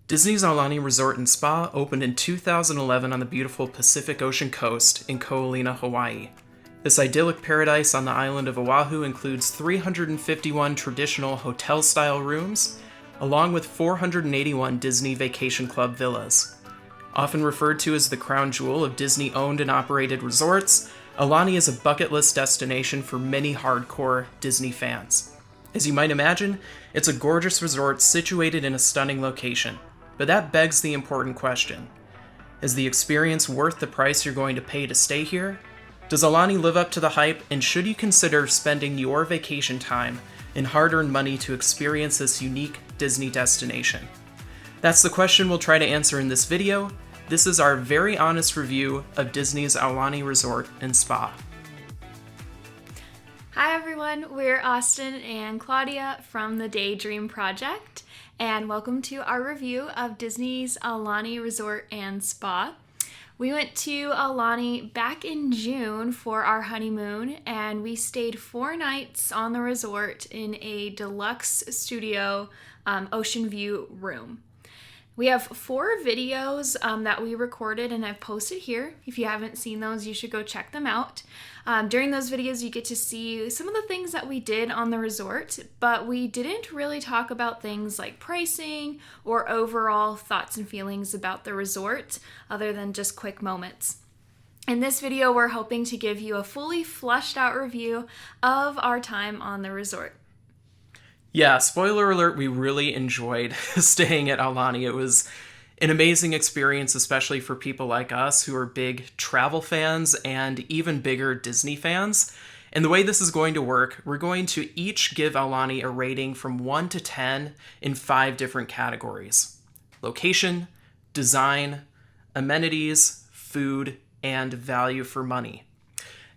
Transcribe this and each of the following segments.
Disney's Aulani Resort and Spa opened in 2011 on the beautiful Pacific Ocean coast in Ko Olina, Hawaii. This idyllic paradise on the island of Oahu includes 351 traditional hotel-style rooms, along with 481 Disney Vacation Club villas. Often referred to as the crown jewel of Disney-owned and operated resorts, Aulani is a bucket list destination for many hardcore Disney fans. As you might imagine, it's a gorgeous resort situated in a stunning location. But that begs the important question. Is the experience worth the price you're going to pay to stay here? Does Aulani live up to the hype, and should you consider spending your vacation time and hard-earned money to experience this unique Disney destination? That's the question we'll try to answer in this video. This is our very honest review of Disney's Aulani Resort and Spa. Hi everyone, we're Austin and Claudia from the Daydream project, and welcome to our review of Disney's Aulani Resort and Spa. We went to Aulani back in June for our honeymoon, and we stayed 4 nights on the resort in a deluxe studio ocean view room. We have 4 videos that we recorded and I've posted here. If you haven't seen those, you should go check them out. During those videos, you get to see some of the things that we did on the resort, but we didn't really talk about things like pricing or overall thoughts and feelings about the resort, other than just quick moments. In this video, we're hoping to give you a fully fleshed out review of our time on the resort. Yeah, spoiler alert, we really enjoyed staying at Aulani. It was an amazing experience, especially for people like us who are big travel fans and even bigger Disney fans. And the way this is going to work, we're going to each give Aulani a rating from 1 to 10 in 5 different categories: location, design, amenities, food, and value for money.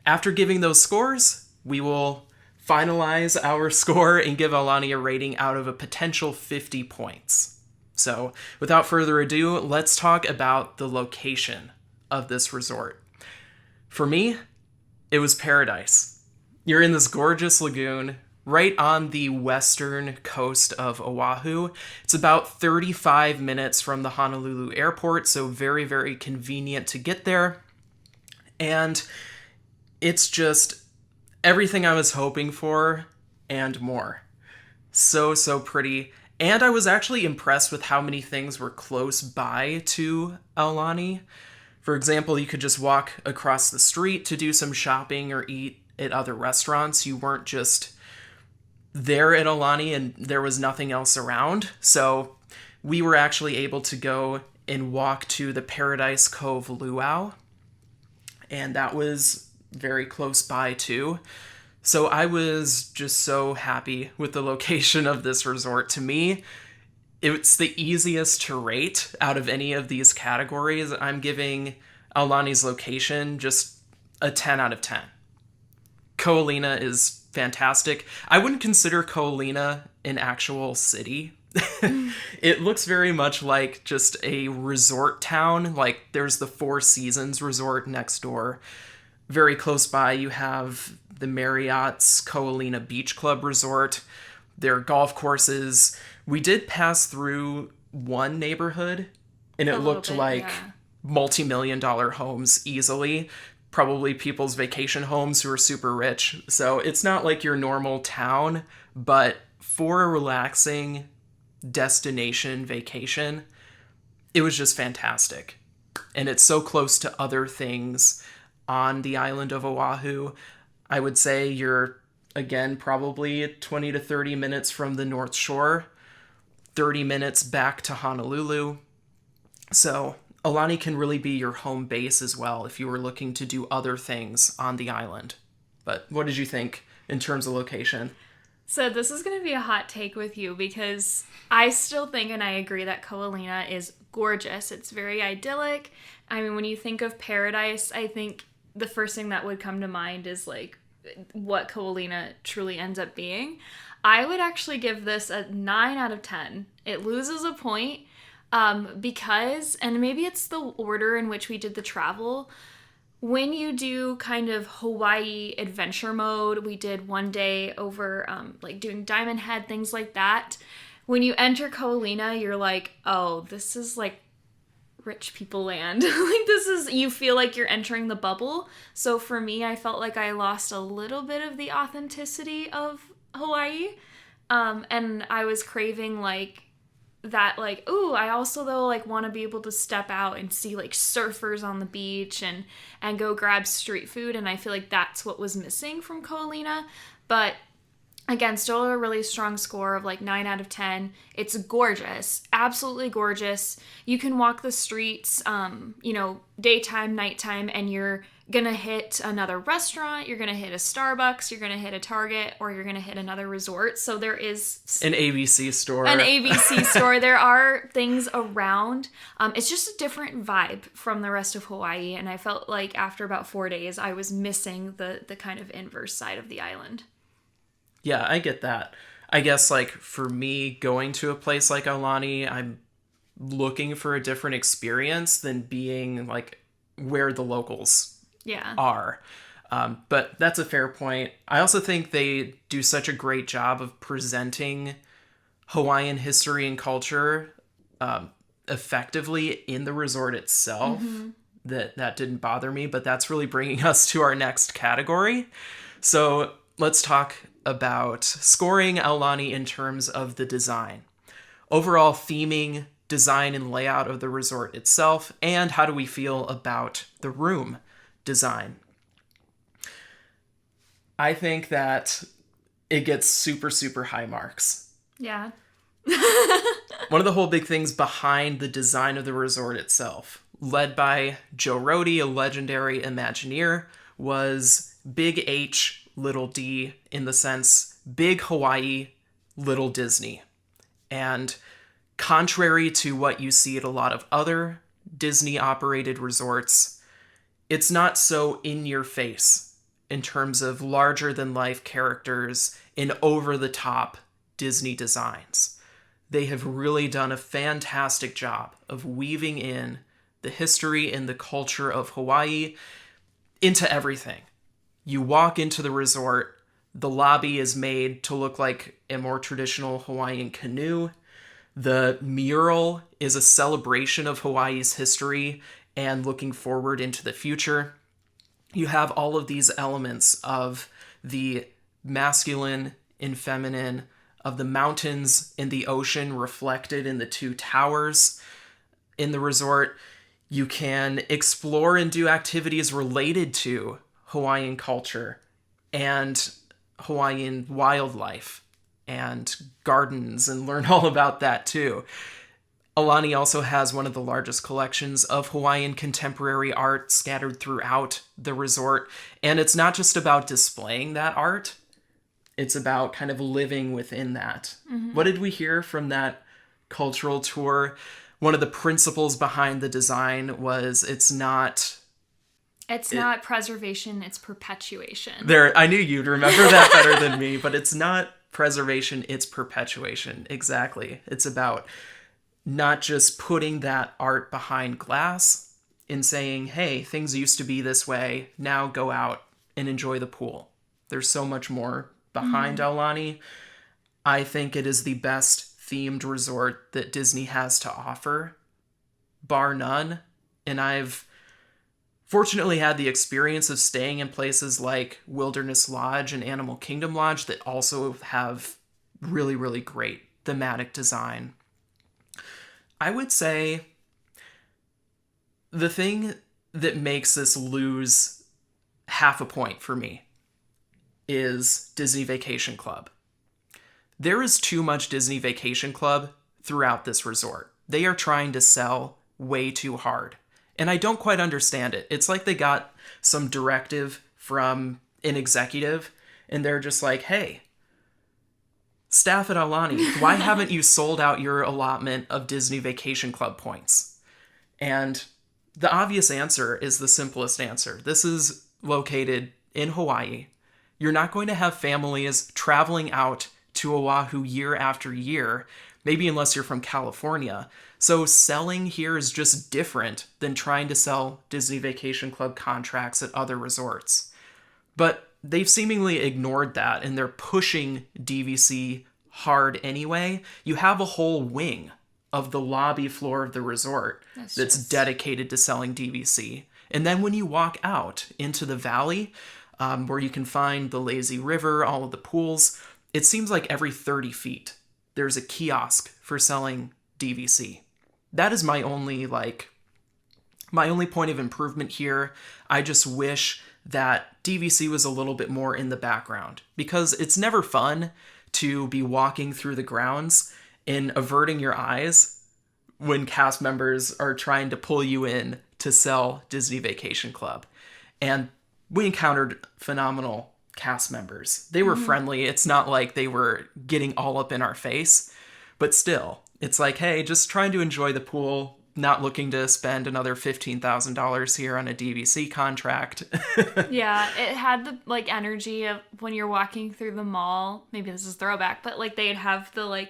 After giving those scores, we will finalize our score and give Aulani a rating out of a potential 50 points. So, without further ado, let's talk about the location of this resort. For me, it was paradise. You're in this gorgeous lagoon right on the western coast of Oahu. It's about 35 minutes from the Honolulu airport, so very, very convenient to get there. And it's just everything I was hoping for and more. So pretty. And I was actually impressed with how many things were close by to Aulani. For example, you could just walk across the street to do some shopping or eat at other restaurants. You weren't just there at Aulani and there was nothing else around. So we were actually able to go and walk to the Paradise Cove Luau. And that was very close by too. So I was just so happy with the location of this resort. To me, it's the easiest to rate out of any of these categories. I'm giving Aulani's location just a 10 out of 10. Ko Olina is fantastic. I wouldn't consider Ko Olina an actual city. It looks very much like just a resort town. Like there's the Four Seasons resort next door. Very close by, you have the Marriott's Ko Olina Beach Club Resort, their golf courses. We did pass through one neighborhood, and it looked like multi-million-dollar homes easily. Probably people's vacation homes who are super rich. So it's not like your normal town, but for a relaxing destination vacation, it was just fantastic. And it's so close to other things on the island of Oahu. I would say you're, again, probably 20 to 30 minutes from the North Shore, 30 minutes back to Honolulu. So Aulani can really be your home base as well if you were looking to do other things on the island. But what did you think in terms of location? So this is going to be a hot take with you because I still think and I agree that Ko Olina is gorgeous. It's very idyllic. I mean, when you think of paradise, I think the first thing that would come to mind is like what Ko Olina truly ends up being. I would actually give this a 9 out of 10. It loses a point because, and maybe it's the order in which we did the travel. When you do kind of Hawaii adventure mode, we did one day over like doing Diamond Head, things like that. when you enter Ko'olina, you're like, oh, this is like rich people land. Like this is, you feel like you're entering the bubble. So for me, I felt like I lost a little bit of the authenticity of Hawaii. And I was craving like that, like, ooh, I also though like want to be able to step out and see like surfers on the beach and go grab street food, and I feel like that's what was missing from Ko'olina. But again, still a really strong score of like 9 out of 10. It's gorgeous, absolutely gorgeous. You can walk the streets, daytime, nighttime, and you're gonna hit another restaurant, you're gonna hit a Starbucks, you're gonna hit a Target, or you're gonna hit another resort. So there is an ABC store. An ABC store. There are things around. It's just a different vibe from the rest of Hawaii, and I felt like after about 4 days, I was missing the kind of inverse side of the island. Yeah, I get that. I guess, like, for me, going to a place like Aulani, I'm looking for a different experience than being, like, where the locals are. But that's a fair point. I also think they do such a great job of presenting Hawaiian history and culture effectively in the resort itself. That didn't bother me, but that's really bringing us to our next category. So let's talk about scoring Aulani in terms of the design. Overall theming, design, and layout of the resort itself, and how do we feel about the room design. I think that it gets super, super high marks. Yeah. One of the whole big things behind the design of the resort itself, led by Joe Rohde, a legendary Imagineer, was Big H, Little D, in the sense Big Hawaii, Little Disney. And contrary to what you see at a lot of other Disney-operated resorts, it's not so in your face in terms of larger-than-life characters and over-the-top Disney designs. They have really done a fantastic job of weaving in the history and the culture of Hawaii into everything. You walk into the resort, the lobby is made to look like a more traditional Hawaiian canoe. The mural is a celebration of Hawaii's history and looking forward into the future. You have all of these elements of the masculine and feminine, of the mountains and the ocean reflected in the two towers in the resort. You can explore and do activities related to Hawaiian culture and Hawaiian wildlife and gardens and learn all about that too. Aulani also has one of the largest collections of Hawaiian contemporary art scattered throughout the resort. And it's not just about displaying that art, it's about kind of living within that. What did we hear from that cultural tour? One of the principles behind the design was it's not preservation, it's perpetuation. I knew you'd remember that better than me, but it's not preservation, it's perpetuation. Exactly. It's about not just putting that art behind glass and saying, hey, things used to be this way, now go out and enjoy the pool. There's so much more behind Aulani. I think it is the best themed resort that Disney has to offer, bar none. And I've fortunately had the experience of staying in places like Wilderness Lodge and Animal Kingdom Lodge that also have really, really great thematic design. I would say the thing that makes this lose half a point for me is Disney Vacation Club. There is too much Disney Vacation Club throughout this resort. They are trying to sell way too hard. And I don't quite understand it. It's like they got some directive from an executive, and they're just like, hey, staff at Aulani, why haven't you sold out your allotment of Disney Vacation Club points? And the obvious answer is the simplest answer. This is located in Hawaii. You're not going to have families traveling out to Oahu year after year, maybe unless you're from California. So selling here is just different than trying to sell Disney Vacation Club contracts at other resorts. But they've seemingly ignored that, and they're pushing DVC hard anyway, you have a whole wing of the lobby floor of the resort that's dedicated to selling DVC. And then when you walk out into the valley, where you can find the lazy river, all of the pools, it seems like every 30 feet there's a kiosk for selling DVC. That is my only point of improvement here. I just wish that DVC was a little bit more in the background, because it's never fun to be walking through the grounds and averting your eyes when cast members are trying to pull you in to sell Disney Vacation Club. And we encountered phenomenal cast members. They were friendly. It's not like they were getting all up in our face, but still, it's like, hey, just trying to enjoy the pool, not looking to spend another $15,000 here on a DVC contract. Yeah, it had the energy of when you're walking through the mall. Maybe this is throwback, but they'd have the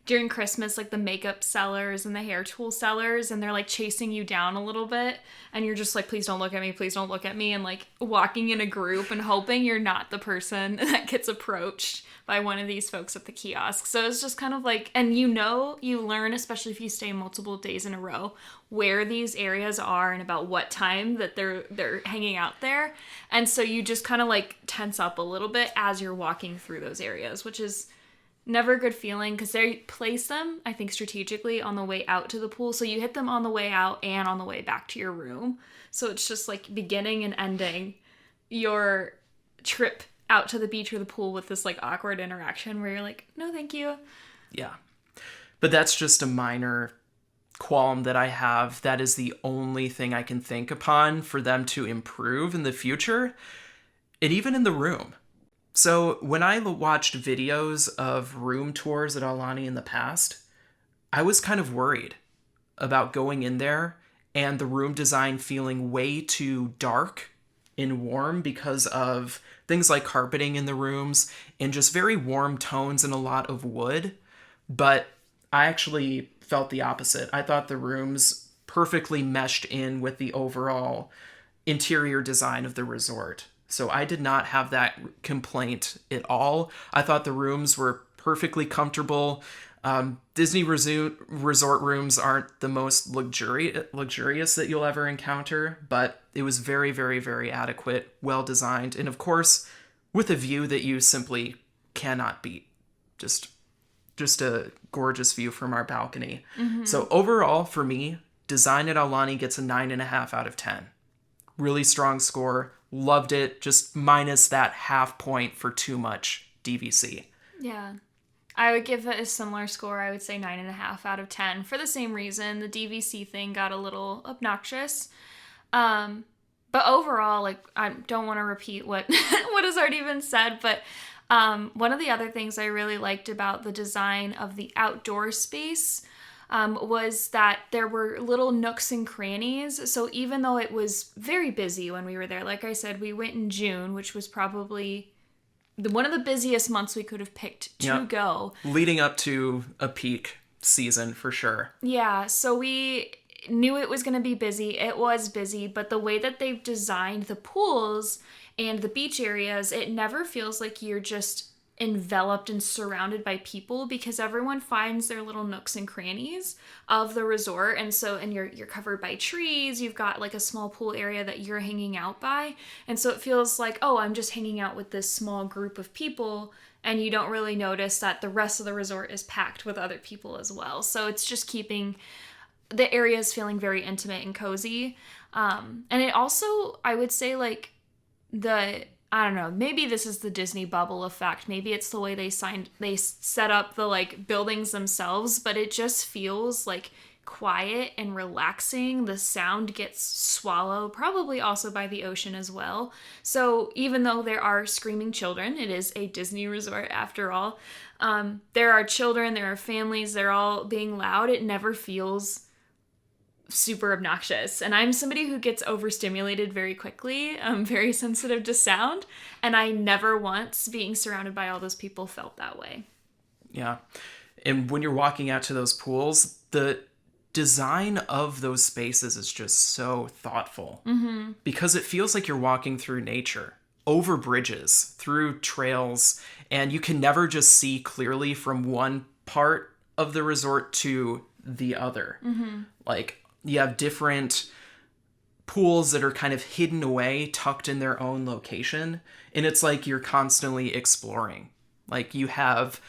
during Christmas, the makeup sellers and the hair tool sellers, and they're chasing you down a little bit, and you're just please don't look at me, please don't look at me, and walking in a group and hoping you're not the person that gets approached by one of these folks at the kiosk. So it's just kind of and you learn, especially if you stay multiple days in a row, where these areas are and about what time that they're hanging out there. And so you just kind of tense up a little bit as you're walking through those areas, which is never a good feeling, because they place them, I think, strategically on the way out to the pool. So you hit them on the way out and on the way back to your room. So it's just beginning and ending your trip out to the beach or the pool with this awkward interaction where you're no, thank you. Yeah. But that's just a minor qualm that I have. That is the only thing I can think upon for them to improve in the future. And even in the room. So when I watched videos of room tours at Aulani in the past, I was kind of worried about going in there and the room design feeling way too dark and warm because of things like carpeting in the rooms and just very warm tones and a lot of wood. But I actually felt the opposite. I thought the rooms perfectly meshed in with the overall interior design of the resort. So I did not have that complaint at all. I thought the rooms were perfectly comfortable. Disney resort rooms aren't the most luxurious that you'll ever encounter, but it was very, very, very adequate, well designed, and of course, with a view that you simply cannot beat. Just a gorgeous view from our balcony. Mm-hmm. So overall, for me, design at Aulani gets a 9.5 out of 10. Really strong score. Loved it. Just minus that half point for too much DVC. Yeah. I would give it a similar score. I would say 9.5 out of 10 for the same reason. The DVC thing got a little obnoxious. But overall, I don't want to repeat what has already been said, but one of the other things I really liked about the design of the outdoor space was that there were little nooks and crannies. So even though it was very busy when we were there, like I said, we went in June, which was probably one of the busiest months we could have picked to go. Leading up to a peak season, for sure. Yeah, so we knew it was going to be busy. It was busy, but the way that they've designed the pools and the beach areas, it never feels like you're just enveloped and surrounded by people, because everyone finds their little nooks and crannies of the resort. And you're covered by trees. You've got a small pool area that you're hanging out by. And so it feels like, oh, I'm just hanging out with this small group of people. And you don't really notice that the rest of the resort is packed with other people as well. So it's just keeping the areas feeling very intimate and cozy. And it also, I would say, I don't know, maybe this is the Disney bubble effect. Maybe it's the way they set up the buildings themselves, but it just feels quiet and relaxing. The sound gets swallowed, probably also by the ocean as well. So even though there are screaming children, it is a Disney resort after all. There are children, there are families, they're all being loud. It never feels super obnoxious. And I'm somebody who gets overstimulated very quickly. I'm very sensitive to sound, and I never once, being surrounded by all those people, felt that way. Yeah. And when you're walking out to those pools, the design of those spaces is just so thoughtful. Mm-hmm. Because it feels like you're walking through nature. over bridges, through trails, and you can never just see clearly from one part of the resort to the other. Like, you have different pools that are kind of hidden away, tucked in their own location, and it's like you're constantly exploring. Like, you have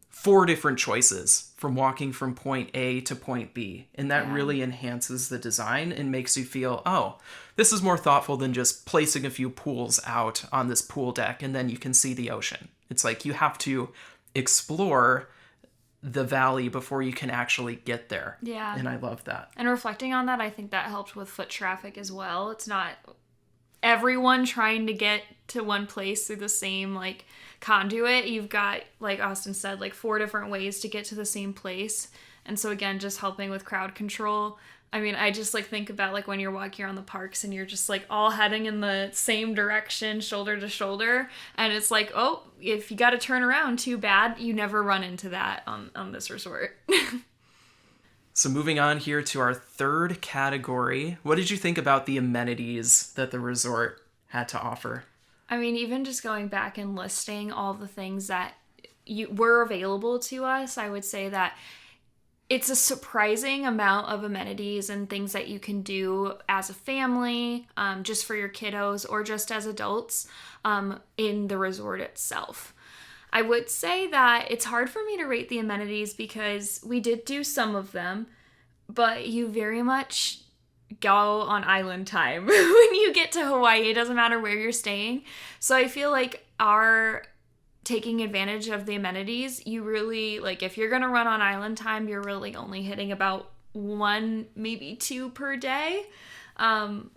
4 different choices from walking from point A to point B, and that really enhances the design and makes you feel, oh, this is more thoughtful than just placing a few pools out on this pool deck and then you can see the ocean. It's like you have to explore the valley before you can actually get there. Yeah. And I love that. And reflecting on that, I think that helped with foot traffic as well. It's not everyone trying to get to one place through the same, like, conduit. You've got, like Austin said, like 4 different ways to get to the same place. And so again, just helping with crowd control. I mean, I just like think about like when you're walking around the parks and you're just like all heading in the same direction, shoulder to shoulder, and it's like, oh, if you got to turn around, too bad. You never run into that on this resort. So moving on here to our third category, what did you think about the amenities that the resort had to offer? I mean, even just going back and listing all the things that were available to us, I would say that it's a surprising amount of amenities and things that you can do as a family, just for your kiddos or just as adults, in the resort itself. I would say that it's hard for me to rate the amenities because we did do some of them, but you very much go on island time when you get to Hawaii. It doesn't matter where you're staying. So I feel like our taking advantage of the amenities, you really, like, if you're gonna run on island time, you're really only hitting about 1, maybe 2 per day.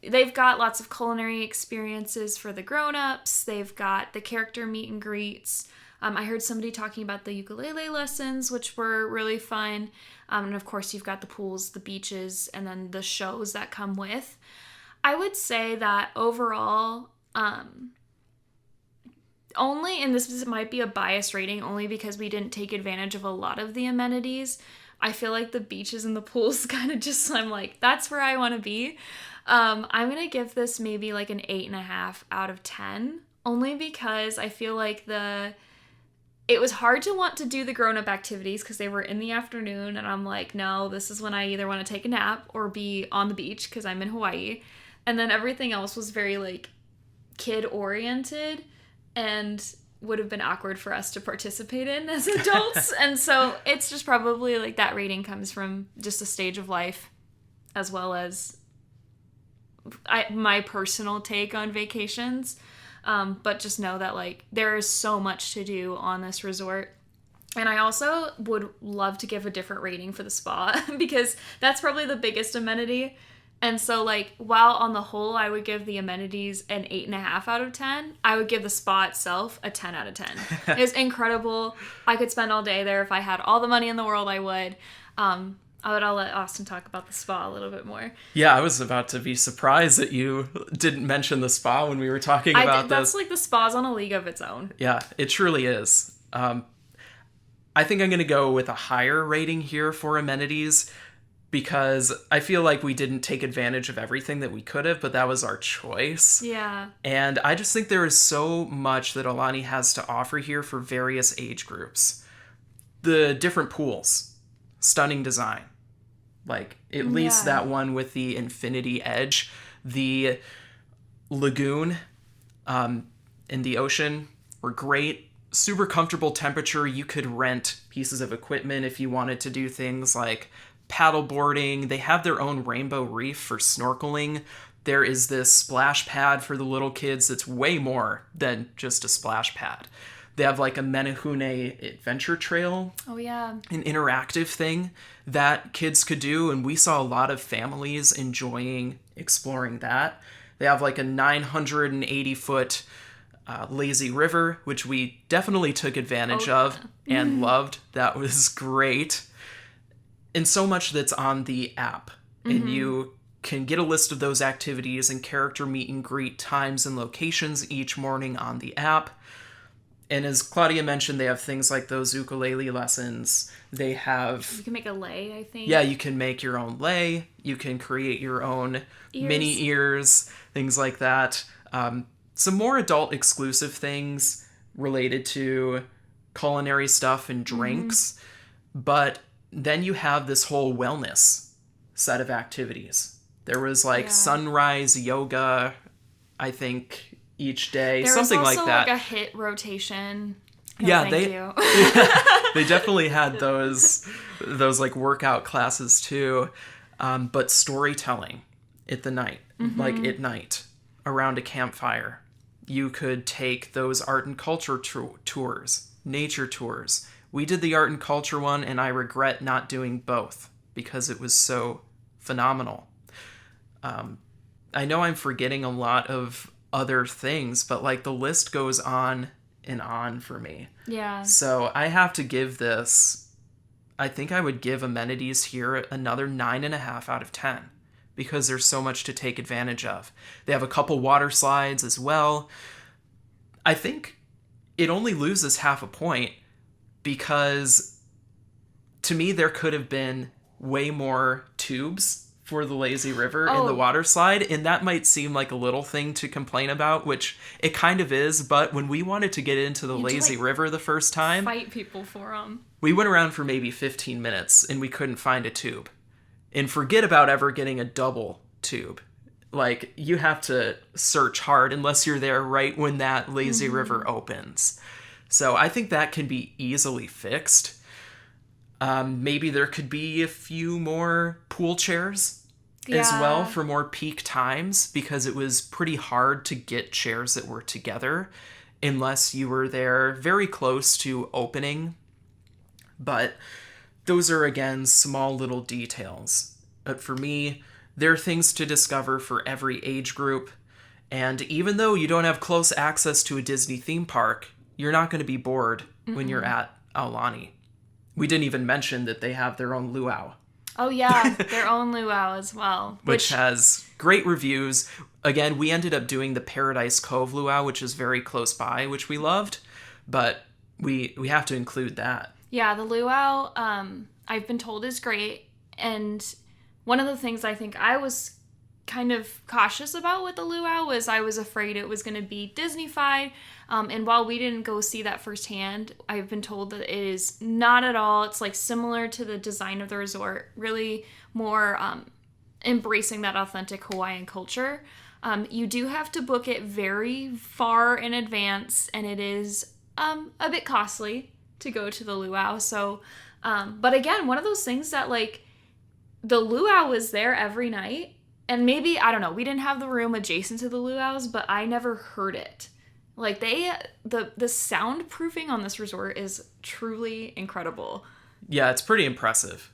They've got lots of culinary experiences for the grown-ups. They've got the character meet and greets. I heard somebody talking about the ukulele lessons, which were really fun. And of course, you've got the pools, the beaches, and then the shows that come with. I would say that overall, only, and this might be a biased rating, only because we didn't take advantage of a lot of the amenities. I feel like the beaches and the pools kind of just, I'm like, that's where I want to be. I'm going to give this maybe like an 8.5 out of 10, only because I feel like it was hard to want to do the grown-up activities because they were in the afternoon, and I'm like, no, this is when I either want to take a nap or be on the beach because I'm in Hawaii. And then everything else was very, like, kid-oriented and would have been awkward for us to participate in as adults. And so it's just probably, like, that rating comes from just a stage of life as well as my personal take on vacations. But just know that, like, there is so much to do on this resort. And I also would love to give a different rating for the spa because that's probably the biggest amenity. And so, like, while on the whole I would give the amenities an 8.5 out of 10, I would give the spa itself a 10 out of 10. It was incredible. I could spend all day there. If I had all the money in the world, I would. I'll let Austin talk about the spa a little bit more. Yeah, I was about to be surprised that you didn't mention the spa when we were talking about this. That's like the spa's on a league of its own. Yeah, it truly is. I think I'm going to go with a higher rating here for amenities because I feel like we didn't take advantage of everything that we could have, but that was our choice. Yeah. And I just think there is so much that Aulani has to offer here for various age groups. The different pools, stunning design. Like, at least that one with the infinity edge. The lagoon in the ocean were great. Super comfortable temperature. You could rent pieces of equipment if you wanted to do things like paddle boarding. They have their own rainbow reef for snorkeling. There is this splash pad for the little kids that's way more than just a splash pad. They have like a Menehune adventure trail. Oh, yeah. An interactive thing that kids could do, and we saw a lot of families enjoying exploring that. They have like a 980-foot lazy river, which we definitely took advantage of and loved. That was great. And so much that's on the app. And you can get a list of those activities and character meet and greet times and locations each morning on the app. And as Claudia mentioned, they have things like those ukulele lessons. They have... You can make a lei, I think. Yeah, you can make your own lei. You can create your own mini ears, things like that. some more adult exclusive things related to culinary stuff and drinks. But then you have this whole wellness set of activities. There was like sunrise yoga, I think, each day, there something was also like that. Like a hit rotation. No, Yeah, thank you. they definitely had those like workout classes too. But storytelling at the night, like at night, around a campfire. You could take those art and culture tours, nature tours. We did the art and culture one, and I regret not doing both because it was so phenomenal. I know I'm forgetting a lot of other things, but like the list goes on and on for me. Yeah. So I have to give this, I think I would give amenities here another 9.5 out of 10 because there's so much to take advantage of. They have a couple water slides as well. I think it only loses half a point because to me there could have been way more tubes for the lazy river in the water slide, and that might seem like a little thing to complain about, which it kind of is, but when we wanted to get into the lazy river the first time, fight people for them. We went around for maybe 15 minutes and we couldn't find a tube. And forget about ever getting a double tube. Like, you have to search hard unless you're there right when that lazy river opens. So I think that can be easily fixed. Maybe there could be a few more pool chairs as well for more peak times, because it was pretty hard to get chairs that were together unless you were there very close to opening. But those are, again, small little details. But for me, there are things to discover for every age group. And even though you don't have close access to a Disney theme park, you're not going to be bored when you're at Aulani. We didn't even mention that they have their own luau. Oh, yeah, their own luau as well. Which has great reviews. Again, we ended up doing the Paradise Cove luau, which is very close by, which we loved. But we have to include that. Yeah, the luau, I've been told is great. And one of the things I think I was kind of cautious about with the luau was I was afraid it was going to be Disney-fied. And while we didn't go see that firsthand, I've been told that it is not at all. It's like similar to the design of the resort, really more embracing that authentic Hawaiian culture. You do have to book it very far in advance, and it is a bit costly to go to the luau. So, but again, one of those things that like the luau was there every night, and maybe, I don't know, we didn't have the room adjacent to the luau's, but I never heard it. Like the soundproofing on this resort is truly incredible. Yeah, it's pretty impressive,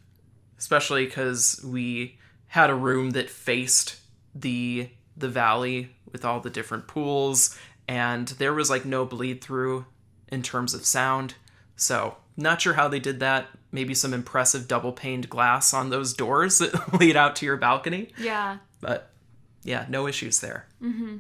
especially because we had a room that faced the valley with all the different pools, and there was like no bleed through in terms of sound. So not sure how they did that. Maybe some impressive double paned glass on those doors that lead out to your balcony. Yeah. But yeah, no issues there. Mm-hmm.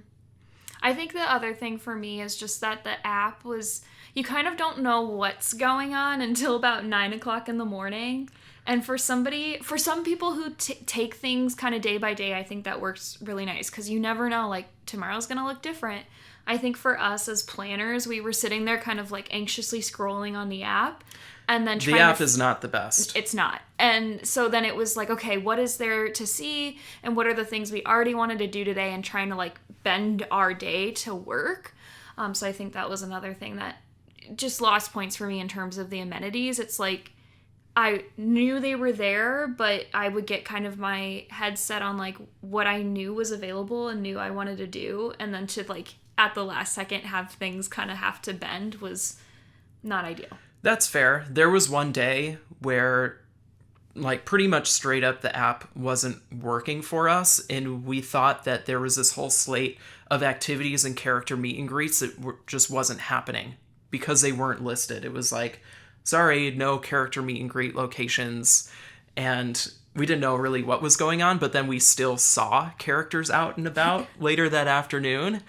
I think the other thing for me is just that the app was, you kind of don't know what's going on until about 9 o'clock in the morning. And for some people who take things kind of day by day, I think that works really nice because you never know, like tomorrow's going to look different. I think for us as planners, we were sitting there kind of like anxiously scrolling on the app. And then the app is not the best. It's not. And so then it was like, okay, what is there to see? And what are the things we already wanted to do today? And trying to like bend our day to work. So I think that was another thing that just lost points for me in terms of the amenities. It's like, I knew they were there, but I would get kind of my head set on like what I knew was available and knew I wanted to do. And then to like at the last second have things kind of have to bend was not ideal. That's fair. There was one day where like pretty much straight up the app wasn't working for us, and we thought that there was this whole slate of activities and character meet and greets that just wasn't happening because they weren't listed. It was like, sorry, no character meet and greet locations, and we didn't know really what was going on, but then we still saw characters out and about later that afternoon.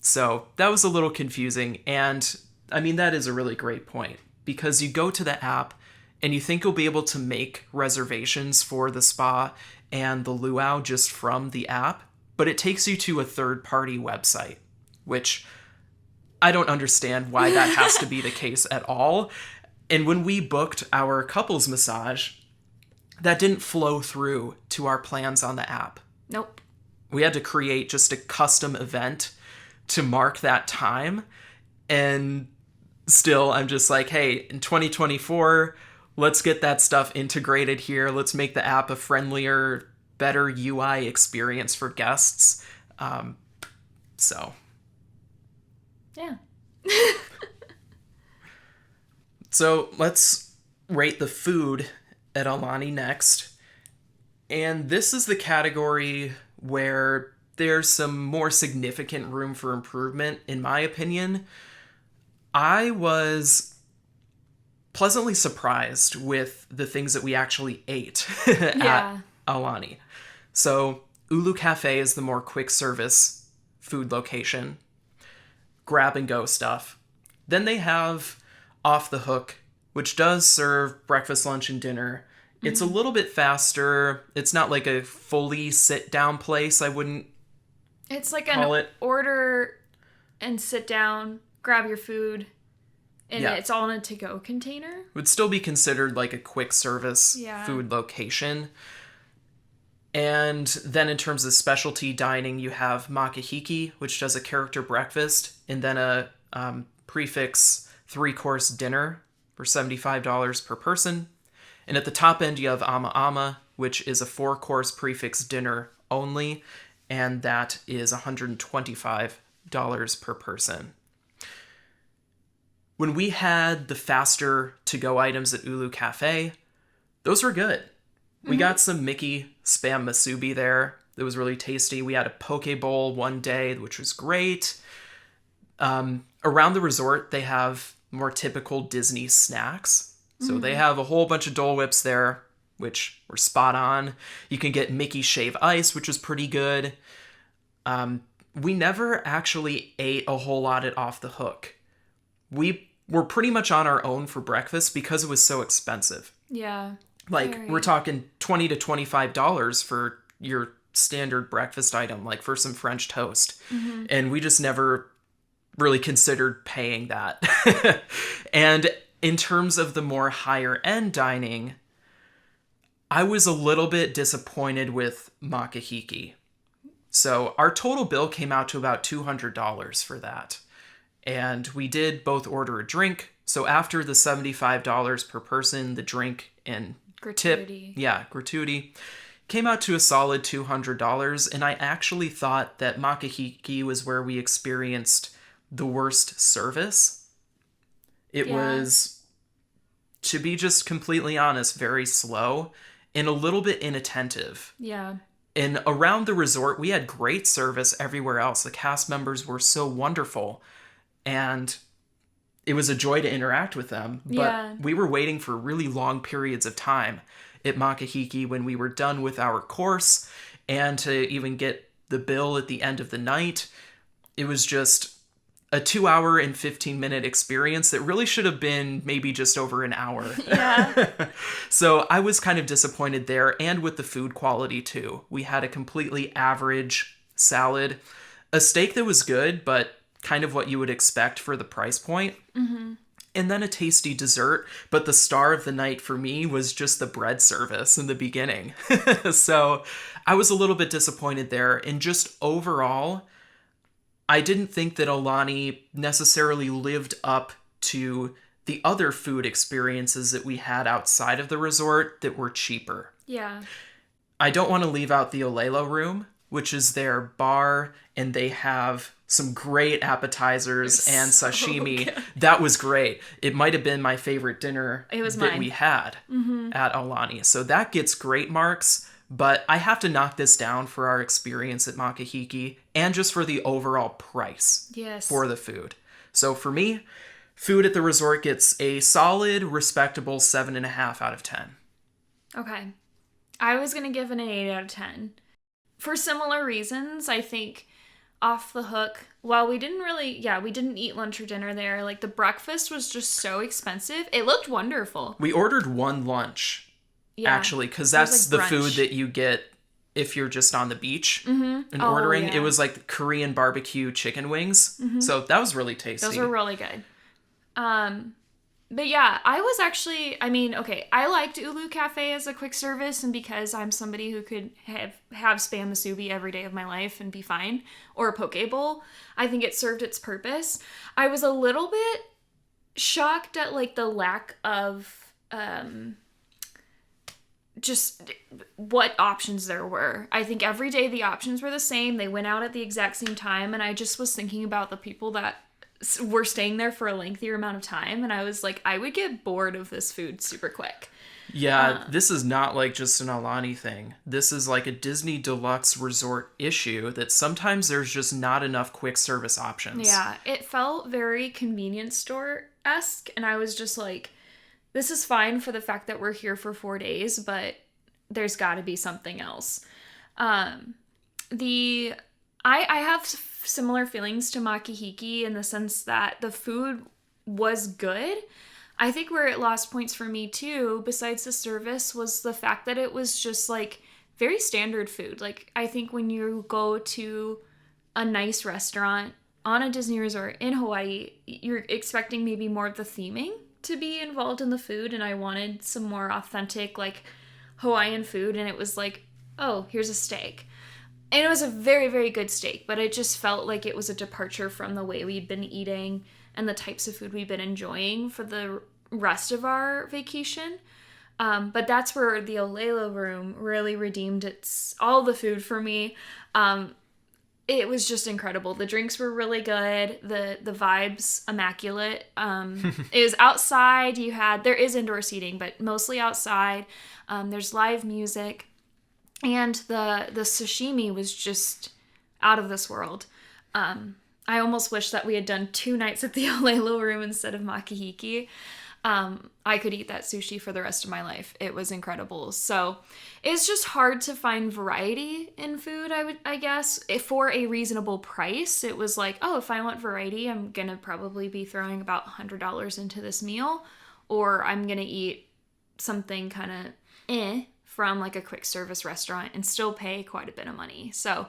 So that was a little confusing, and I mean, that is a really great point, because you go to the app and you think you'll be able to make reservations for the spa and the luau just from the app, but it takes you to a third-party website, which I don't understand why that has to be the case at all. And when we booked our couples massage, that didn't flow through to our plans on the app. Nope. We had to create just a custom event to mark that time. And still, I'm just like, hey, in 2024, let's get that stuff integrated here. Let's make the app a friendlier, better UI experience for guests. So. Yeah. So let's rate the food at Aulani next. And this is the category where there's some more significant room for improvement, in my opinion. I was pleasantly surprised with the things that we actually ate at Aulani. So Ulu Cafe is the more quick service food location. Grab and go stuff. Then they have Off the Hook, which does serve breakfast, lunch, and dinner. It's a little bit faster. It's not like a fully sit-down place. I wouldn't It's like call an it. order and sit down, grab your food, and Yeah. it's all in a to-go container. Would still be considered like a quick service Yeah. food location. And then in terms of specialty dining, you have Makahiki, which does a character breakfast, and then a prefix 3-course dinner for $75 per person. And at the top end, you have Ama Ama, which is a 4-course prefix dinner only, and that is $125 per person. When we had the faster to-go items at Ulu Cafe, those were good. We got some Mickey Spam Masubi there. That was really tasty. We had a poke bowl one day, which was great. Around the resort, they have more typical Disney snacks. So they have a whole bunch of Dole Whips there, which were spot on. You can get Mickey Shave Ice, which was pretty good. We never actually ate a whole lot at Off the Hook. We were pretty much on our own for breakfast because it was so expensive. Yeah. Like, we're talking $20 to $25 for your standard breakfast item, like for some French toast. And we just never really considered paying that. And in terms of the more higher end dining, I was a little bit disappointed with Makahiki. So our total bill came out to about $200 for that. And we did both order a drink. So after the $75 per person, the drink and Gratuity. gratuity, came out to a solid $200. And I actually thought that Makahiki was where we experienced the worst service. It was, to be just completely honest, very slow and a little bit inattentive. Yeah. And around the resort, we had great service everywhere else. The cast members were so wonderful. And it was a joy to interact with them. But we were waiting for really long periods of time at Makahiki when we were done with our course. And to even get the bill at the end of the night, it was just a 2-hour and 15-minute experience that really should have been maybe just over an hour. Yeah. So I was kind of disappointed there, and with the food quality too. We had a completely average salad, a steak that was good, but kind of what you would expect for the price point. And then a tasty dessert, but the star of the night for me was just the bread service in the beginning. So I was a little bit disappointed there, and just overall, I didn't think that Aulani necessarily lived up to the other food experiences that we had outside of the resort that were cheaper. Yeah. I don't want to leave out the Olelo room, which is their bar, and they have some great appetizers and sashimi. So that was great. It might have been my favorite dinner was that mine. we had at Aulani. So that gets great marks. But I have to knock this down for our experience at Makahiki and just for the overall price for the food. So for me, food at the resort gets a solid, respectable 7.5 out of 10. Okay. I was going to give it an 8 out of 10. For similar reasons, I think Off the Hook, while we didn't really, we didn't eat lunch or dinner there, like the breakfast was just so expensive. It looked wonderful. We ordered one lunch. Actually, because that's like the food brunch. that you get if you're just on the beach and Oh, ordering. yeah. It was like Korean barbecue chicken wings. So that was really tasty. Those were really good. But yeah, I was actually, I mean, okay, I liked Ulu Cafe as a quick service, and because I'm somebody who could have Spam musubi every day of my life and be fine, or a poke bowl, I think it served its purpose. I was a little bit shocked at like the lack of just what options there were. I think every day the options were the same. They went out at the exact same time, and I just was thinking about the people that were staying there for a lengthier amount of time, and I was like, I would get bored of this food super quick. Yeah, this is not like just an Aulani thing. This is like a Disney Deluxe Resort issue that sometimes there's just not enough quick service options. Yeah, it felt very convenience store-esque, and I was just like, this is fine for the fact that we're here for 4 days, but there's got to be something else. I have similar feelings to Makihiki in the sense that the food was good. I think where it lost points for me too, besides the service, was the fact that it was just like very standard food. Like, I think when you go to a nice restaurant on a Disney resort in Hawaii, you're expecting maybe more of the theming to be involved in the food, and I wanted some more authentic like Hawaiian food, and it was like, oh, here's a steak. And it was a very, very good steak, but it just felt like it was a departure from the way we'd been eating and the types of food we'd been enjoying for the rest of our vacation. But that's where the Olelo room really redeemed all the food for me. It was just incredible. The drinks were really good. The vibes immaculate. It was outside. There is indoor seating, but mostly outside. There's live music. And the sashimi was just out of this world. I almost wish that we had done 2 nights at the Olelo room instead of Makihiki. I could eat that sushi for the rest of my life. It was incredible. So it's just hard to find variety in food, I guess. If for a reasonable price, it was like, oh, if I want variety, I'm going to probably be throwing about $100 into this meal, or I'm going to eat something kind of from like a quick service restaurant and still pay quite a bit of money. So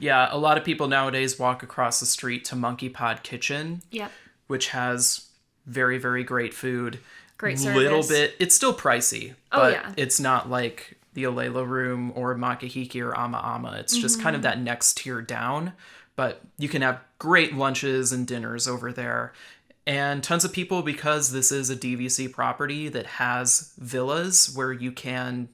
yeah, a lot of people nowadays walk across the street to Monkey Pod Kitchen, yep, which has very, very great food. Great service. Little bit, it's still pricey, Oh, but yeah. it's not like the Olelo room or Makihiki or Ama Ama. It's just kind of that next tier down, but you can have great lunches and dinners over there. And tons of people, because this is a DVC property that has villas where you can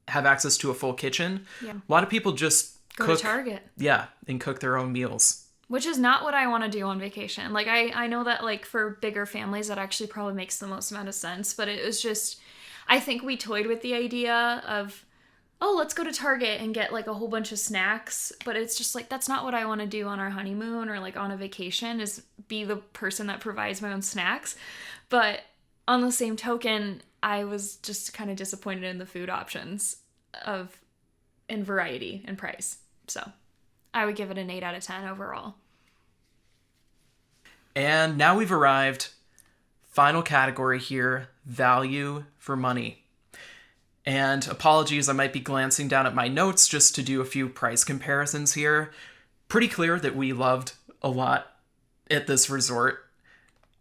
have access to a full kitchen. Yeah. A lot of people just Go to Target. Yeah, and cook their own meals. Which is not what I want to do on vacation. Like, I know that, like, for bigger families, that actually probably makes the most amount of sense. But it was just, I think we toyed with the idea of, oh, let's go to Target and get, like, a whole bunch of snacks. But it's just, like, that's not what I want to do on our honeymoon or, like, on a vacation, is be the person that provides my own snacks. But on the same token, I was just kind of disappointed in the food options in variety and price. So I would give it an 8 out of 10 overall. And now we've arrived. Final category here, value for money. And apologies, I might be glancing down at my notes just to do a few price comparisons here. Pretty clear that we loved a lot at this resort.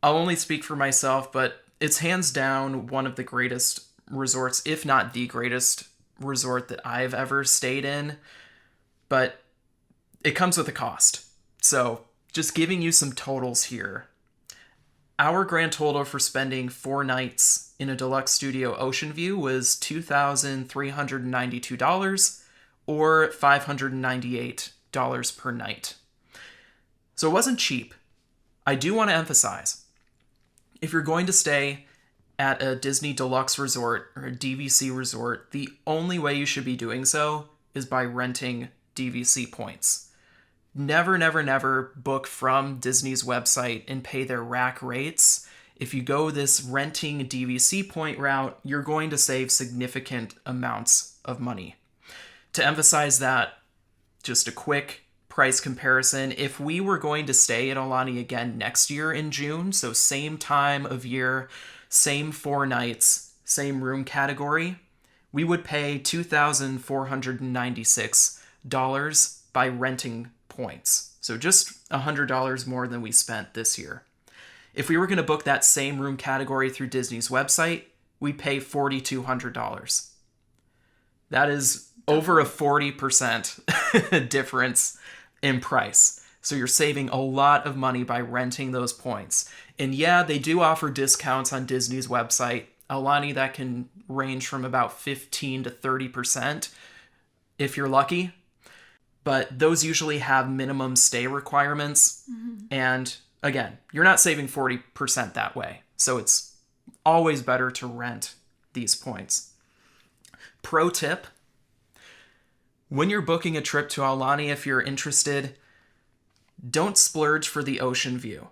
I'll only speak for myself, but it's hands down one of the greatest resorts, if not the greatest resort that I've ever stayed in. But it comes with a cost. So just giving you some totals here. Our grand total for spending 4 nights in a deluxe studio ocean view was $2,392 or $598 per night. So it wasn't cheap. I do want to emphasize, if you're going to stay at a Disney Deluxe resort or a DVC resort, the only way you should be doing so is by renting DVC points. Never, never, never book from Disney's website and pay their rack rates. If you go this renting DVC point route, you're going to save significant amounts of money. To emphasize that, just a quick price comparison. If we were going to stay at Aulani again next year in June, so same time of year, same 4 nights, same room category, we would pay $2,496 by renting points. So just $100 more than we spent this year. If we were going to book that same room category through Disney's website, we'd pay $4,200. That is over a 40% difference in price. So you're saving a lot of money by renting those points. And yeah, they do offer discounts on Disney's website. Aulani, that can range from about 15 to 30% if you're lucky. But those usually have minimum stay requirements. And again, you're not saving 40% that way. So it's always better to rent these points. Pro tip: when you're booking a trip to Aulani, if you're interested, don't splurge for the ocean view.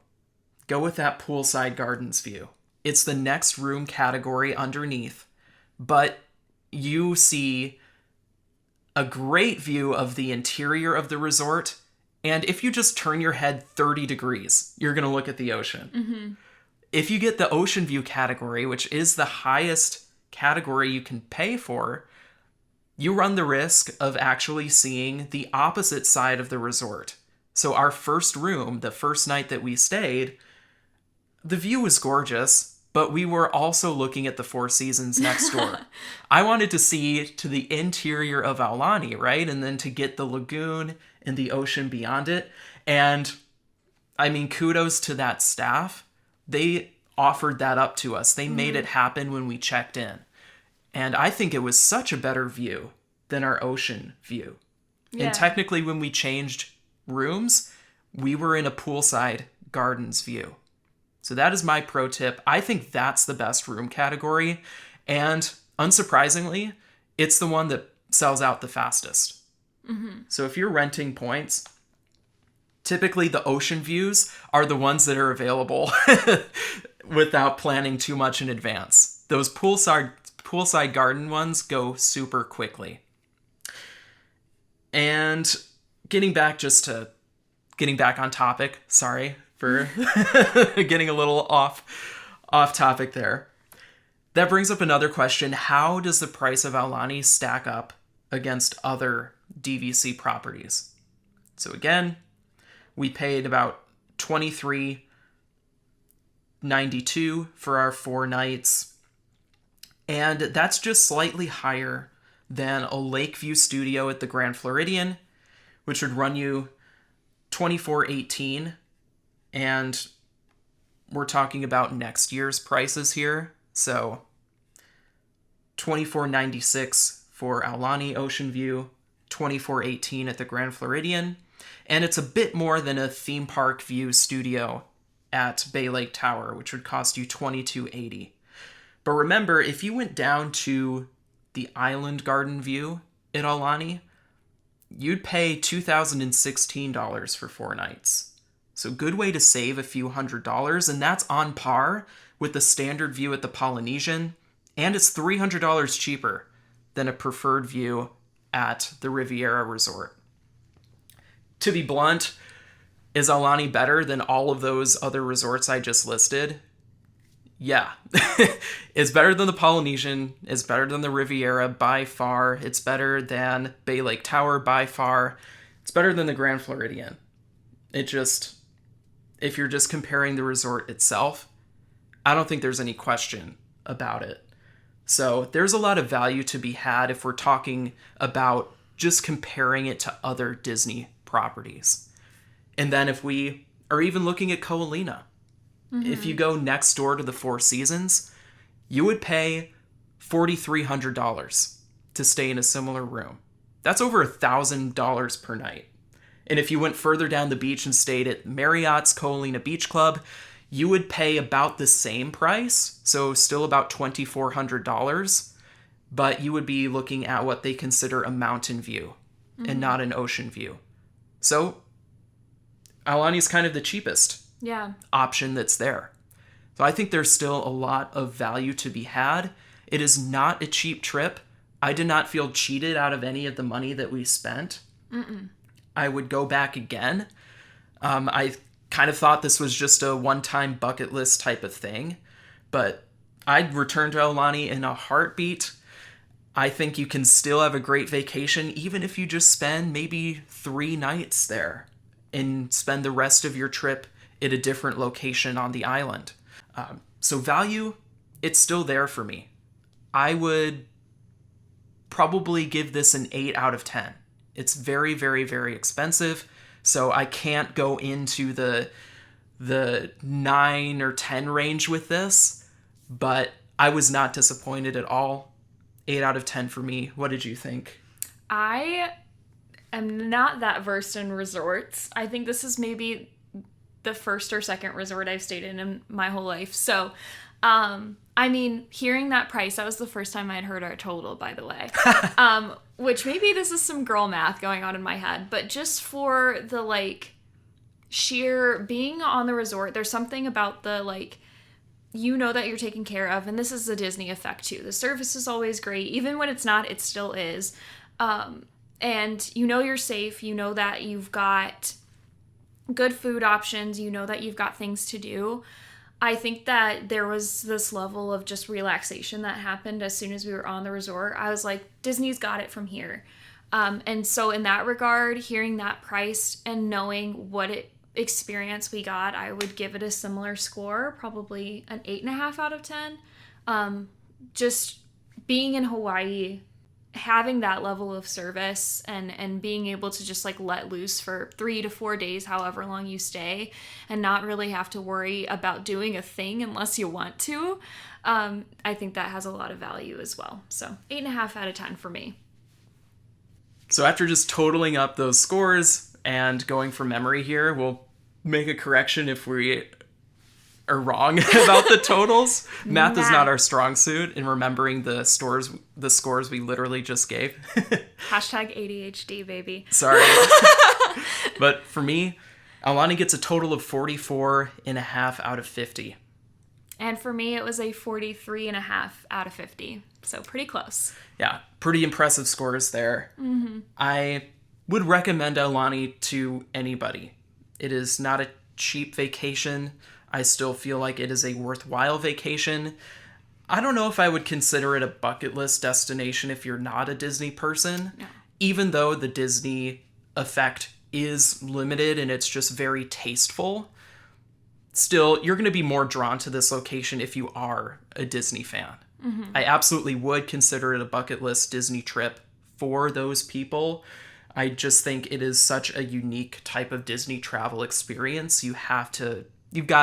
Go with that poolside gardens view. It's the next room category underneath, but you see a great view of the interior of the resort. And if you just turn your head 30 degrees, you're going to look at the ocean. If you get the ocean view category, which is the highest category you can pay for, you run the risk of actually seeing the opposite side of the resort. So our first room, the first night that we stayed, the view was gorgeous, but we were also looking at the Four Seasons next door. I wanted to see to the interior of Aulani, right? And then to get the lagoon and the ocean beyond it. And I mean, kudos to that staff. They offered that up to us. They made it happen when we checked in. And I think it was such a better view than our ocean view. Yeah. And technically, when we changed rooms, we were in a poolside gardens view. So that is my pro tip. I think that's the best room category. And unsurprisingly, it's the one that sells out the fastest. So if you're renting points, typically the ocean views are the ones that are available without planning too much in advance. Those poolside garden ones go super quickly. And getting back on topic, sorry for getting a little off topic there. That brings up another question. How does the price of Aulani stack up against other DVC properties? So again, we paid about $23.92 for our 4 nights. And that's just slightly higher than a Lakeview studio at the Grand Floridian, which would run you $24.18. And we're talking about next year's prices here. So $24.96 for Aulani Ocean View, $24.18 at the Grand Floridian. And it's a bit more than a theme park view studio at Bay Lake Tower, which would cost you $22.80. But remember, if you went down to the Island Garden View at Aulani, you'd pay $2,016 for 4 nights. So good way to save a few $100s, and that's on par with the standard view at the Polynesian, and it's $300 cheaper than a preferred view at the Riviera Resort. To be blunt, is Aulani better than all of those other resorts I just listed? Yeah. It's better than the Polynesian. It's better than the Riviera by far. It's better than Bay Lake Tower by far. It's better than the Grand Floridian. If you're just comparing the resort itself, I don't think there's any question about it. So there's a lot of value to be had if we're talking about just comparing it to other Disney properties. And then if we are even looking at Ko'olina, if you go next door to the Four Seasons, you would pay $4,300 to stay in a similar room. That's over $1,000 per night. And if you went further down the beach and stayed at Marriott's Ko'olina Beach Club, you would pay about the same price, so still about $2,400, but you would be looking at what they consider a mountain view and not an ocean view. So Aulani is kind of the cheapest option that's there. So I think there's still a lot of value to be had. It is not a cheap trip. I did not feel cheated out of any of the money that we spent. I would go back again. I kind of thought this was just a one-time bucket list type of thing, but I'd return to Aulani in a heartbeat. I think you can still have a great vacation even if you just spend maybe 3 nights there and spend the rest of your trip at a different location on the island. So value, it's still there for me. I would probably give this an 8 out of 10. It's very, very, very expensive, so I can't go into the 9 or 10 range with this, but I was not disappointed at all. 8 out of 10 for me. What did you think? I am not that versed in resorts. I think this is maybe the first or second resort I've stayed in my whole life. So, I mean, hearing that price, that was the first time I'd heard our total, by the way. Which maybe this is some girl math going on in my head, but just for the, like, sheer being on the resort, there's something about the, like, you know that you're taken care of, and this is the Disney effect too. The service is always great. Even when it's not, it still is. And you know you're safe. You know that you've got good food options. You know that you've got things to do. I think that there was this level of just relaxation that happened as soon as we were on the resort. I was like, Disney's got it from here. And so in that regard, hearing that price and knowing what experience we got, I would give it a similar score, probably an 8.5 out of 10. Just being in Hawaii, having that level of service and being able to just like let loose for 3 to 4 days, however long you stay, and not really have to worry about doing a thing unless you want to. I think that has a lot of value as well. So 8.5 out of 10 for me. So after just totaling up those scores and going from memory here, we'll make a correction if we are wrong about the totals. Math is not our strong suit in remembering the scores we literally just gave. Hashtag ADHD, baby. Sorry. But for me, Aulani gets a total of 44.5 out of 50. And for me, it was a 43.5 out of 50. So pretty close. Yeah, pretty impressive scores there. Mm-hmm. I would recommend Aulani to anybody. It is not a cheap vacation. I still feel like it is a worthwhile vacation. I don't know if I would consider it a bucket list destination if you're not a Disney person, No. Even though the Disney effect is limited and it's just very tasteful. Still, you're going to be more drawn to this location if you are a Disney fan. Mm-hmm. I absolutely would consider it a bucket list Disney trip for those people. I just think it is such a unique type of Disney travel experience. You've got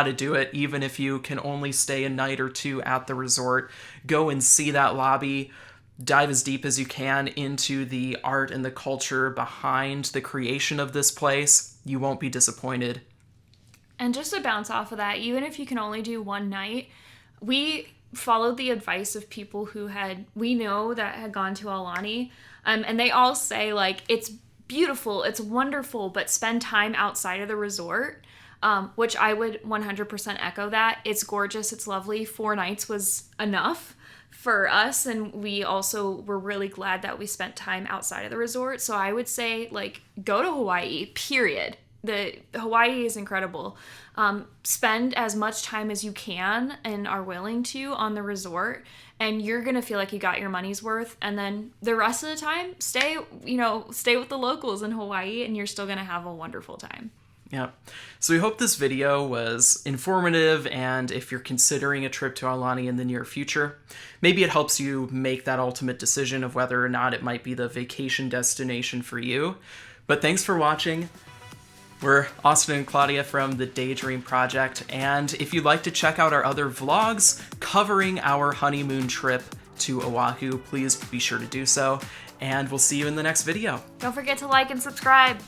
to do it, even if you can only stay a night or two at the resort. Go and see that lobby. Dive as deep as you can into the art and the culture behind the creation of this place. You won't be disappointed. And just to bounce off of that, even if you can only do one night, we followed the advice of people who had gone to Aulani. And they all say, like, it's beautiful, it's wonderful, but spend time outside of the resort, which I would 100% echo that. It's gorgeous, it's lovely. 4 nights was enough for us, and we also were really glad that we spent time outside of the resort. So I would say, like, go to Hawaii, period. The Hawaii is incredible. Spend as much time as you can and are willing to on the resort, and you're gonna feel like you got your money's worth. And then the rest of the time, stay with the locals in Hawaii, and you're still gonna have a wonderful time. Yeah. So we hope this video was informative, and if you're considering a trip to Aulani in the near future, maybe it helps you make that ultimate decision of whether or not it might be the vacation destination for you. But thanks for watching. We're Austin and Claudia from the Daydream Project, and if you'd like to check out our other vlogs covering our honeymoon trip to Oahu, please be sure to do so, and we'll see you in the next video. Don't forget to like and subscribe.